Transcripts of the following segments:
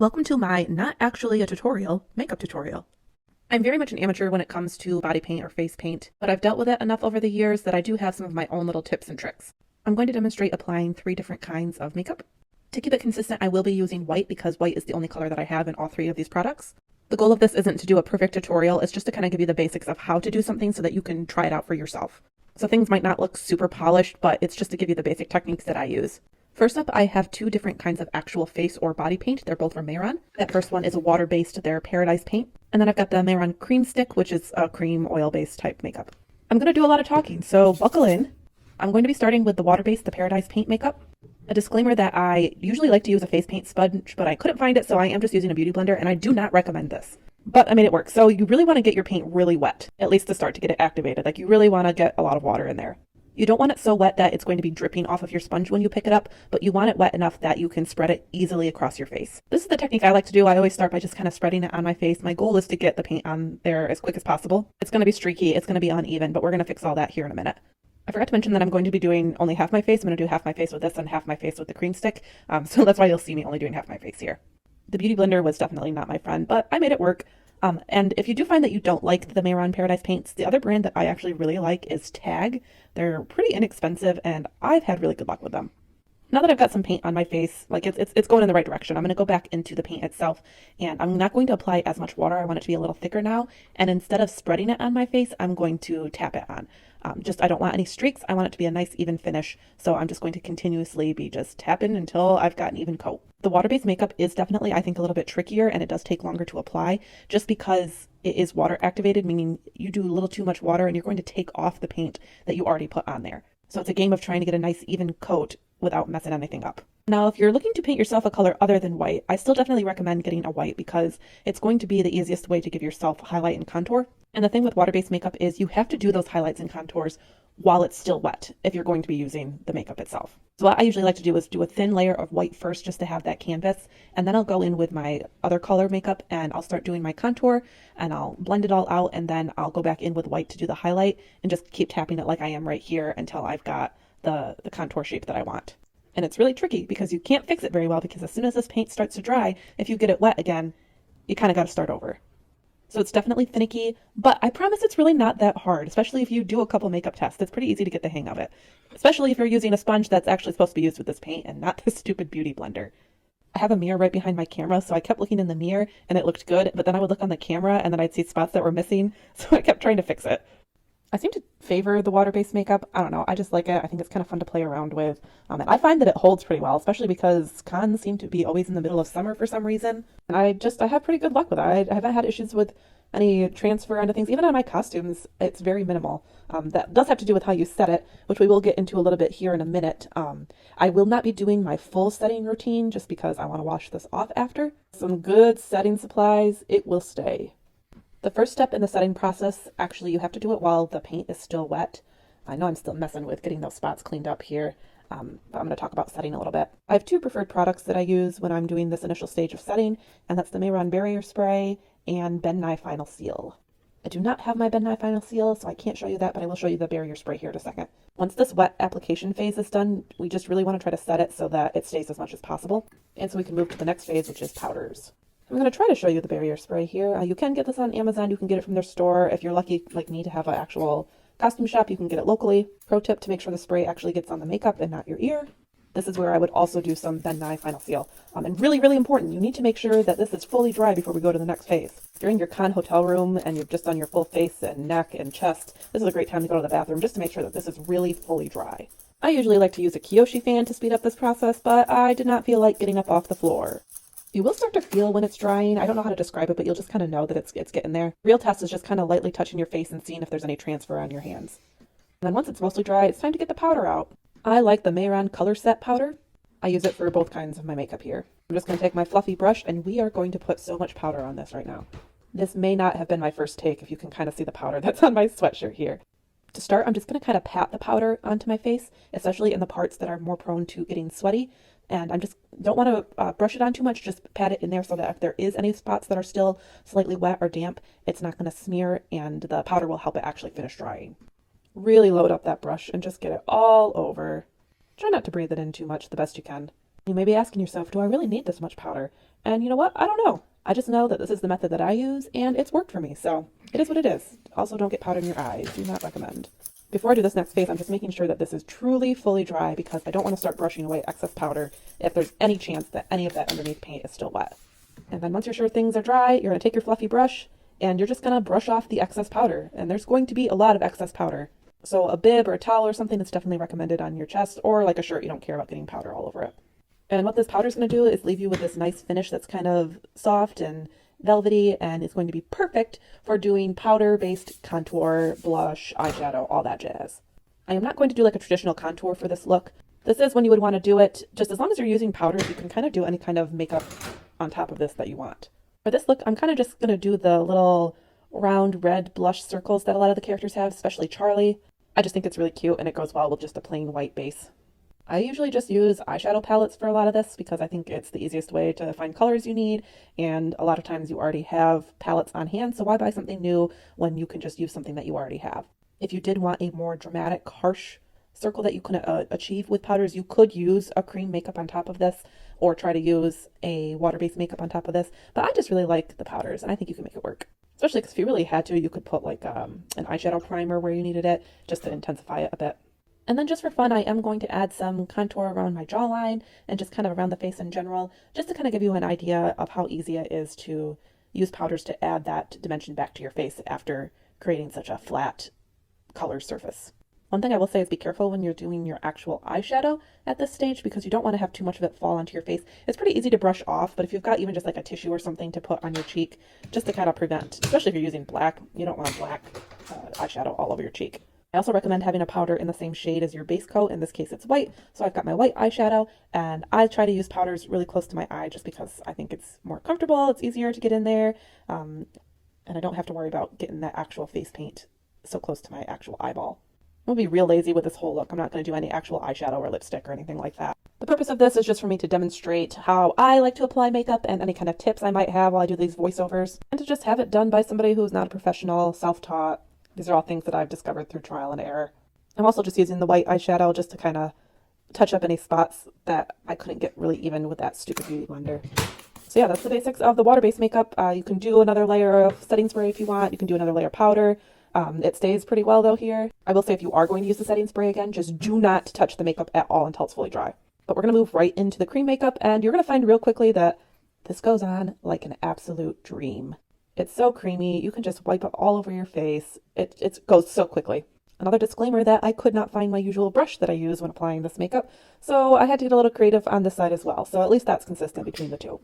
Welcome to my not actually a tutorial makeup tutorial. I'm very much an amateur when it comes to body paint or face paint, but I've dealt with it enough over the years that I do have some of my own little tips and tricks. I'm going to demonstrate applying 3 different kinds of makeup. To keep it consistent, I will be using white because white is the only color that I have in all 3 of these products. The goal of this isn't to do a perfect tutorial, it's just to kind of give you the basics of how to do something so that you can try it out for yourself. So things might not look super polished, but it's just to give you the basic techniques that I use. First up, I have 2 different kinds of actual face or body paint. They're both from Mehron. That first one is a water-based, they're Paradise paint. And then I've got the Mehron cream stick, which is a cream oil-based type makeup. I'm going to do a lot of talking, so buckle in. I'm going to be starting with the water-based, the Paradise paint makeup. A disclaimer that I usually like to use a face paint sponge, but I couldn't find it, so I am just using a beauty blender, and I do not recommend this. But I made it work. So you really want to get your paint really wet, at least to start to get it activated. Like you really want to get a lot of water in there. You don't want it so wet that it's going to be dripping off of your sponge when you pick it up, but you want it wet enough that you can spread it easily across your face. This is the technique I like to do. I always start by just kind of spreading it on my face. My goal is to get the paint on there as quick as possible. It's going to be streaky, it's going to be uneven, but we're going to fix all that here in a minute. I forgot to mention that I'm going to be doing only half my face. I'm going to do half my face with this and half my face with the cream stick. So that's why you'll see me only doing half my face here. The beauty blender was definitely not my friend, but I made it work. And if you do find that you don't like the Mehron Paradise paints, the other brand that I actually really like is Tag. They're pretty inexpensive and I've had really good luck with them. Now that I've got some paint on my face, like it's going in the right direction, I'm going to go back into the paint itself and I'm not going to apply as much water. I want it to be a little thicker now. And instead of spreading it on my face, I'm going to tap it on. I don't want any streaks. I want it to be a nice even finish. So I'm just going to continuously be just tapping until I've got an even coat. The water-based makeup is definitely, I think, a little bit trickier and it does take longer to apply just because it is water activated, meaning you do a little too much water and you're going to take off the paint that you already put on there. So it's a game of trying to get a nice even coat without messing anything up. Now, if you're looking to paint yourself a color other than white, I still definitely recommend getting a white because it's going to be the easiest way to give yourself highlight and contour. And the thing with water-based makeup is you have to do those highlights and contours while it's still wet if you're going to be using the makeup itself. So what I usually like to do is do a thin layer of white first just to have that canvas, and then I'll go in with my other color makeup and I'll start doing my contour and I'll blend it all out, and then I'll go back in with white to do the highlight and just keep tapping it like I am right here until I've got the contour shape that I want. And it's really tricky because you can't fix it very well because as soon as this paint starts to dry, if you get it wet again, you kind of got to start over. So it's definitely finicky, but I promise it's really not that hard, especially if you do a couple makeup tests. It's pretty easy to get the hang of it, especially if you're using a sponge that's actually supposed to be used with this paint and not this stupid beauty blender. I have a mirror right behind my camera, so I kept looking in the mirror and it looked good, but then I would look on the camera and then I'd see spots that were missing, so I kept trying to fix it. I seem to favor the water-based makeup. I don't know. I just like it. I think it's kind of fun to play around with. And I find that it holds pretty well, especially because cons seem to be always in the middle of summer for some reason. And I have pretty good luck with it. I haven't had issues with any transfer onto things. Even on my costumes, it's very minimal. That does have to do with how you set it, which we will get into a little bit here in a minute. I will not be doing my full setting routine just because I want to wash this off after. Some good setting supplies. It will stay. The first step in the setting process, actually, you have to do it while the paint is still wet. I know I'm still messing with getting those spots cleaned up here, but I'm going to talk about setting a little bit. I have 2 preferred products that I use when I'm doing this initial stage of setting, and that's the Mehron Barrier Spray and Ben Nye Final Seal. I do not have my Ben Nye Final Seal, so I can't show you that, but I will show you the Barrier Spray here in a second. Once this wet application phase is done, we just really want to try to set it so that it stays as much as possible, and so we can move to the next phase, which is powders. I'm going to try to show you the barrier spray here. You can get this on Amazon. You can get it from their store. If you're lucky, like me, to have an actual costume shop, you can get it locally. Pro tip to make sure the spray actually gets on the makeup and not your ear. This is where I would also do some Ben Nye Final Seal. And really, really important, you need to make sure that this is fully dry before we go to the next phase. If you're in your con hotel room and you've just done your full face and neck and chest, this is a great time to go to the bathroom just to make sure that this is really fully dry. I usually like to use a Kyoshi fan to speed up this process, but I did not feel like getting up off the floor. You will start to feel when it's drying. I don't know how to describe it, but you'll just kind of know that it's getting there. Real test is just kind of lightly touching your face and seeing if there's any transfer on your hands. And then once it's mostly dry, it's time to get the powder out. I like the Mehron Color Set powder. I use it for both kinds of my makeup here. I'm just going to take my fluffy brush and we are going to put so much powder on this right now. This may not have been my first take if you can kind of see the powder that's on my sweatshirt here. To start, I'm just going to kind of pat the powder onto my face, especially in the parts that are more prone to getting sweaty. And I just don't want to brush it on too much, just pat it in there so that if there is any spots that are still slightly wet or damp, it's not going to smear and the powder will help it actually finish drying. Really load up that brush and just get it all over. Try not to breathe it in too much, the best you can. You may be asking yourself, do I really need this much powder? And you know what? I don't know. I just know that this is the method that I use and it's worked for me. So it is what it is. Also, don't get powder in your eyes. Do not recommend. Before I do this next phase, I'm just making sure that this is truly fully dry because I don't want to start brushing away excess powder if there's any chance that any of that underneath paint is still wet. And then once you're sure things are dry, you're going to take your fluffy brush and you're just going to brush off the excess powder. And there's going to be a lot of excess powder. So a bib or a towel or something that's definitely recommended on your chest, or like a shirt you don't care about getting powder all over it. And what this powder is going to do is leave you with this nice finish that's kind of soft and velvety, and it's going to be perfect for doing powder-based contour, blush, eyeshadow, all that jazz. I am not going to do like a traditional contour for this look. This is when you would want to do it. Just as long as you're using powders, you can kind of do any kind of makeup on top of this that you want. For this look, I'm kind of just going to do the little round red blush circles that a lot of the characters have, especially Charlie. I just think it's really cute and it goes well with just a plain white base. I usually just use eyeshadow palettes for a lot of this because I think it's the easiest way to find colors you need, and a lot of times you already have palettes on hand, so why buy something new when you can just use something that you already have? If you did want a more dramatic, harsh circle that you couldn't achieve with powders, you could use a cream makeup on top of this or try to use a water-based makeup on top of this, but I just really like the powders and I think you can make it work. Especially because if you really had to, you could put like an eyeshadow primer where you needed it just to intensify it a bit. And then just for fun, I am going to add some contour around my jawline and just kind of around the face in general, just to kind of give you an idea of how easy it is to use powders to add that dimension back to your face after creating such a flat color surface. One thing I will say is be careful when you're doing your actual eyeshadow at this stage because you don't want to have too much of it fall onto your face. It's pretty easy to brush off, but if you've got even just like a tissue or something to put on your cheek, just to kind of prevent, especially if you're using black, you don't want black eyeshadow all over your cheek. I also recommend having a powder in the same shade as your base coat. In this case, it's white. So I've got my white eyeshadow, and I try to use powders really close to my eye just because I think it's more comfortable. It's easier to get in there, and I don't have to worry about getting that actual face paint so close to my actual eyeball. I'm going to be real lazy with this whole look. I'm not going to do any actual eyeshadow or lipstick or anything like that. The purpose of this is just for me to demonstrate how I like to apply makeup and any kind of tips I might have while I do these voiceovers, and to just have it done by somebody who's not a professional, self-taught. These are all things that I've discovered through trial and error. I'm also just using the white eyeshadow just to kind of touch up any spots that I couldn't get really even with that stupid beauty blender. So yeah, that's the basics of the water-based makeup. You can do another layer of setting spray if you want. You can do another layer of powder. It stays pretty well though here. I will say if you are going to use the setting spray again, just do not touch the makeup at all until it's fully dry. But we're going to move right into the cream makeup, and you're going to find real quickly that this goes on like an absolute dream. It's so creamy. You can just wipe it all over your face. It goes so quickly. Another disclaimer that I could not find my usual brush that I use when applying this makeup, so I had to get a little creative on this side as well. So at least that's consistent between the two.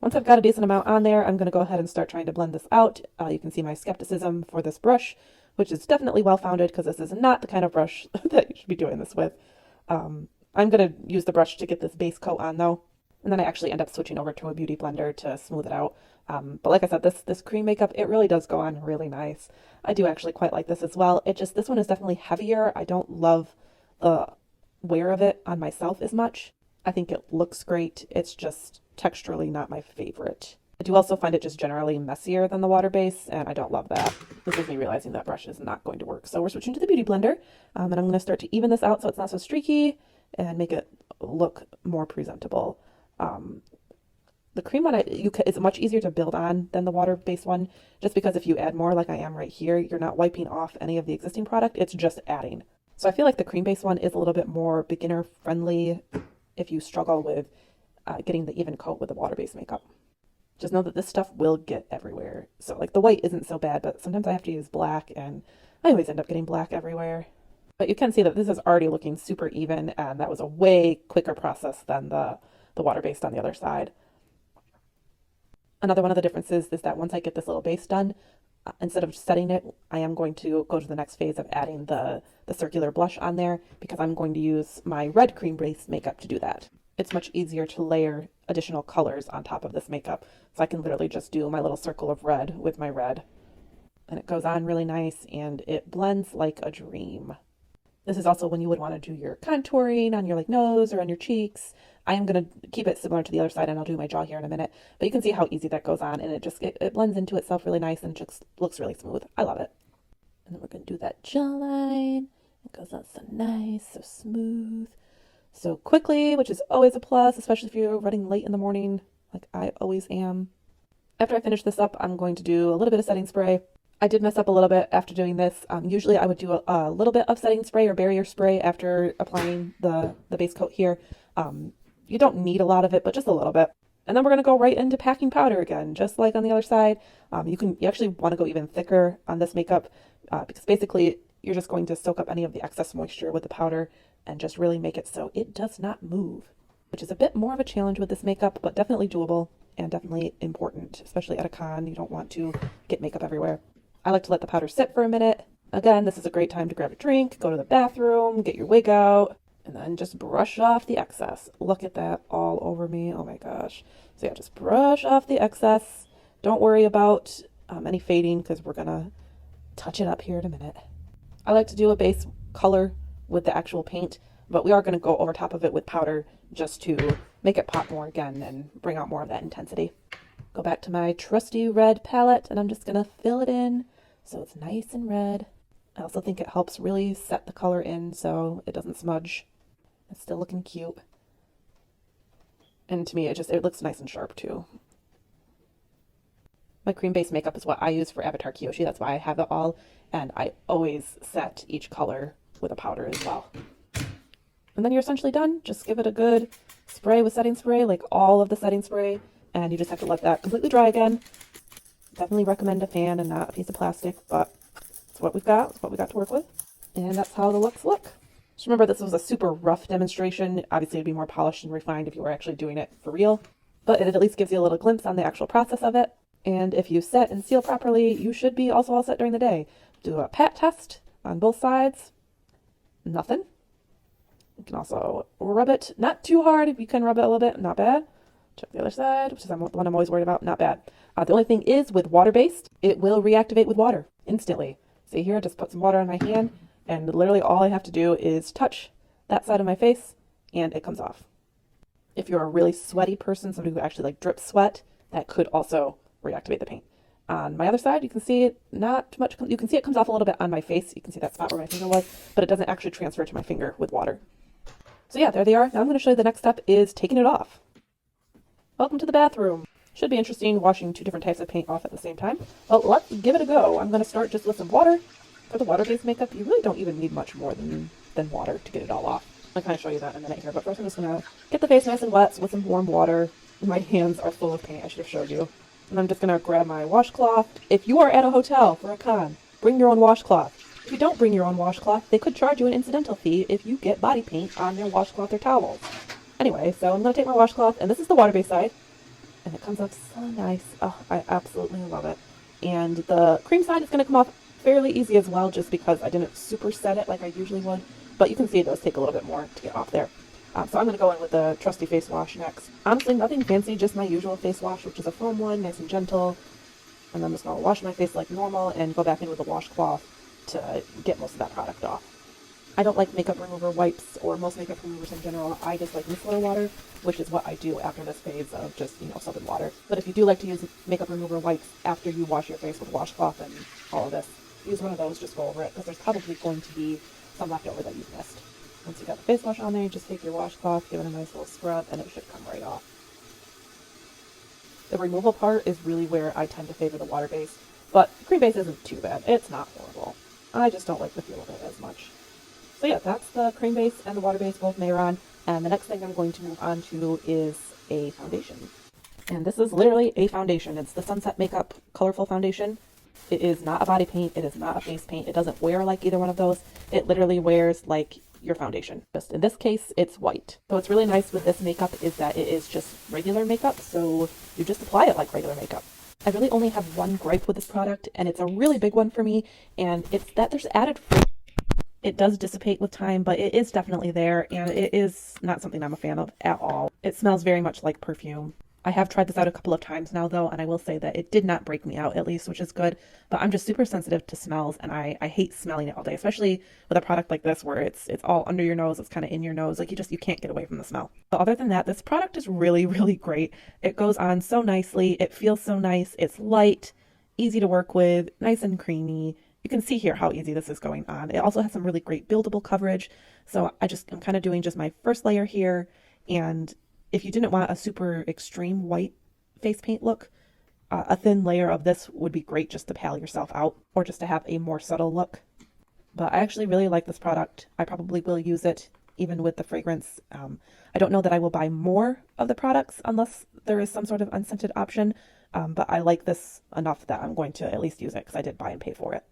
Once I've got a decent amount on there, I'm going to go ahead and start trying to blend this out. You can see my skepticism for this brush, which is definitely well-founded because this is not the kind of brush that you should be doing this with. I'm going to use the brush to get this base coat on though, and then I actually end up switching over to a beauty blender to smooth it out. But like I said, this cream makeup, it really does go on really nice. I do actually quite like this as well. This one is definitely heavier. I don't love the wear of it on myself as much. I think it looks great. It's just texturally not my favorite. I do also find it just generally messier than the water base, and I don't love that. This is me realizing that brush is not going to work. So we're switching to the beauty blender, and I'm going to start to even this out so it's not so streaky and make it look more presentable. The cream one is much easier to build on than the water-based one, just because if you add more like I am right here, you're not wiping off any of the existing product, it's just adding. So I feel like the cream-based one is a little bit more beginner-friendly if you struggle with getting the even coat with the water-based makeup. Just know that this stuff will get everywhere. So like the white isn't so bad, but sometimes I have to use black, and I always end up getting black everywhere. But you can see that this is already looking super even, and that was a way quicker process than the water-based on the other side. Another one of the differences is that once I get this little base done, instead of setting it, I am going to go to the next phase of adding the circular blush on there because I'm going to use my red cream base makeup to do that. It's much easier to layer additional colors on top of this makeup. So I can literally just do my little circle of red with my red. And it goes on really nice and it blends like a dream. This is also when you would want to do your contouring on your like nose or on your cheeks. I am going to keep it similar to the other side and I'll do my jaw here in a minute. But you can see how easy that goes on and it blends into itself really nice and just looks really smooth. I love it. And then we're going to do that jawline. It goes on so nice, so smooth, so quickly, which is always a plus, especially if you're running late in the morning like I always am. After I finish this up, I'm going to do a little bit of setting spray. I did mess up a little bit after doing this. Usually I would do a little bit of setting spray or barrier spray after applying the base coat here. You don't need a lot of it, but just a little bit. And then we're going to go right into packing powder again, just like on the other side. You actually want to go even thicker on this makeup because basically you're just going to soak up any of the excess moisture with the powder and just really make it so it does not move, which is a bit more of a challenge with this makeup, but definitely doable and definitely important, especially at a con. You don't want to get makeup everywhere. I like to let the powder sit for a minute. Again, this is a great time to grab a drink, go to the bathroom, get your wig out, and then just brush off the excess. Look at that all over me. Oh my gosh. So yeah, just brush off the excess. Don't worry about any fading because we're gonna touch it up here in a minute. I like to do a base color with the actual paint, but we are gonna go over top of it with powder just to make it pop more again and bring out more of that intensity. Go back to my trusty red palette and I'm just gonna fill it in so it's nice and red. I also think it helps really set the color in so it doesn't smudge. It's still looking cute. And to me, it looks nice and sharp too. My cream base makeup is what I use for Avatar Kyoshi. That's why I have it all. And I always set each color with a powder as well. And then you're essentially done. Just give it a good spray with setting spray, like all of the setting spray. And you just have to let that completely dry again. Definitely recommend a fan and not a piece of plastic, but it's what we've got. It's what we got to work with. And that's how the looks look. Just remember, this was a super rough demonstration. Obviously, it'd be more polished and refined if you were actually doing it for real. But it at least gives you a little glimpse on the actual process of it. And if you set and seal properly, you should be also all set during the day. Do a pat test on both sides. Nothing. You can also rub it, not too hard. If you can rub it a little bit, not bad. Check the other side, which is the one I'm always worried about. Not bad. The only thing is with water-based, it will reactivate with water instantly. See here, just put some water on my hand, and literally all I have to do is touch that side of my face, and it comes off. If you're a really sweaty person, somebody who actually like drips sweat, that could also reactivate the paint. On my other side, you can see it not much. You can see it comes off a little bit on my face. You can see that spot where my finger was, but it doesn't actually transfer to my finger with water. So yeah, there they are. Now I'm going to show you the next step is taking it off. Welcome to the bathroom. Should be interesting washing two different types of paint off at the same time. Well, let's give it a go. I'm going to start just with some water. For the water-based makeup, you really don't even need much more than water to get it all off. I'll kind of show you that in a minute here, but first I'm just going to get the face nice and wet with some warm water. My hands are full of paint, I should have showed you. And I'm just going to grab my washcloth. If you are at a hotel for a con, bring your own washcloth. If you don't bring your own washcloth, they could charge you an incidental fee if you get body paint on their washcloth or towels. Anyway, so I'm going to take my washcloth, and this is the water-based side. And it comes off so nice. Oh, I absolutely love it. And the cream side is going to come off fairly easy as well, just because I didn't super set it like I usually would. But you can see it does take a little bit more to get off there. So I'm going to go in with the trusty face wash next. Honestly, nothing fancy, just my usual face wash, which is a foam one, nice and gentle. And then I'm just going to wash my face like normal and go back in with a washcloth to get most of that product off. I don't like makeup remover wipes or most makeup removers in general. I just like micellar water, which is what I do after this phase of just, soap and water. But if you do like to use makeup remover wipes after you wash your face with washcloth and all of this, use one of those, just go over it, because there's probably going to be some left over that you've missed. Once you got the face wash on there, just take your washcloth, give it a nice little scrub, and it should come right off. The removal part is really where I tend to favor the water base, but cream base isn't too bad. It's not horrible. I just don't like the feel of it as much. So yeah, that's the cream base and the water base, both Mehron. And the next thing I'm going to move on to is a foundation. And this is literally a foundation. It's the Sunset Makeup Colorful Foundation. It is not a body paint. It is not a face paint. It doesn't wear like either one of those. It literally wears like your foundation. Just in this case, it's white. So what's really nice with this makeup is that it is just regular makeup. So you just apply it like regular makeup. I really only have one gripe with this product, and it's a really big one for me. And it's that there's added fruit. It does dissipate with time, but it is definitely there, and it is not something I'm a fan of at all. It smells very much like perfume. I have tried this out a couple of times now, though, and I will say that it did not break me out, at least, which is good. But I'm just super sensitive to smells, and I hate smelling it all day, especially with a product like this where it's all under your nose, it's kind of in your nose. Like, you can't get away from the smell. But other than that, this product is really, really great. It goes on so nicely. It feels so nice. It's light, easy to work with, nice and creamy. You can see here how easy this is going on. It also has some really great buildable coverage. So I'm kind of doing just my first layer here. And if you didn't want a super extreme white face paint look. A thin layer of this would be great just to pal yourself out or just to have a more subtle look. But I actually really like this product. I probably will use it even with the fragrance. I don't know that I will buy more of the products unless there is some sort of unscented option. But I like this enough that I'm going to at least use it because I did buy and pay for it.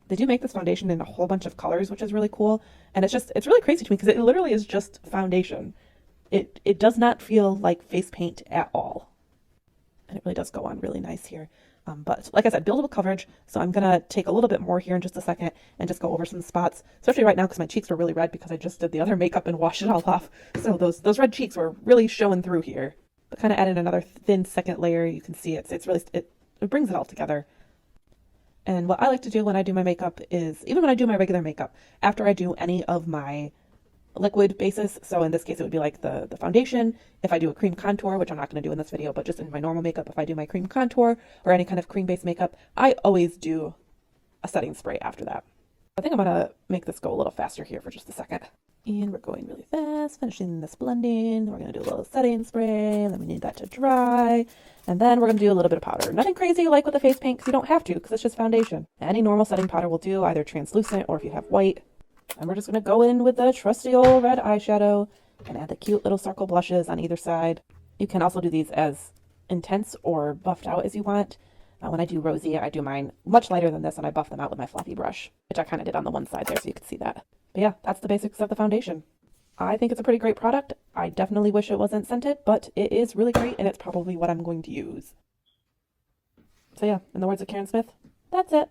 They do make this foundation in a whole bunch of colors, which is really cool. And it's really crazy to me because it literally is just foundation. It does not feel like face paint at all. And it really does go on really nice here. But like I said, buildable coverage. So I'm going to take a little bit more here in just a second and just go over some spots, especially right now because my cheeks were really red because I just did the other makeup and washed it all off. So those red cheeks were really showing through here. But kind of added another thin second layer. You can see it brings it all together. And what I like to do when I do my makeup is, even when I do my regular makeup, after I do any of my liquid bases, so in this case it would be like the foundation, if I do a cream contour, which I'm not going to do in this video, but just in my normal makeup, if I do my cream contour or any kind of cream based makeup, I always do a setting spray after that. I think I'm going to make this go a little faster here for just a second. And we're going really fast, finishing this blending. We're going to do a little setting spray, and then we need that to dry. And then we're going to do a little bit of powder. Nothing crazy like with the face paint because you don't have to because it's just foundation. Any normal setting powder will do, either translucent or if you have white. And we're just going to go in with the trusty old red eyeshadow and add the cute little circle blushes on either side. You can also do these as intense or buffed out as you want. When I do rosy, I do mine much lighter than this and I buff them out with my fluffy brush, which I kind of did on the one side there so you could see that. But yeah, that's the basics of the foundation. I think it's a pretty great product. I definitely wish it wasn't scented, but it is really great and it's probably what I'm going to use. So yeah, in the words of Karen Smith, that's it.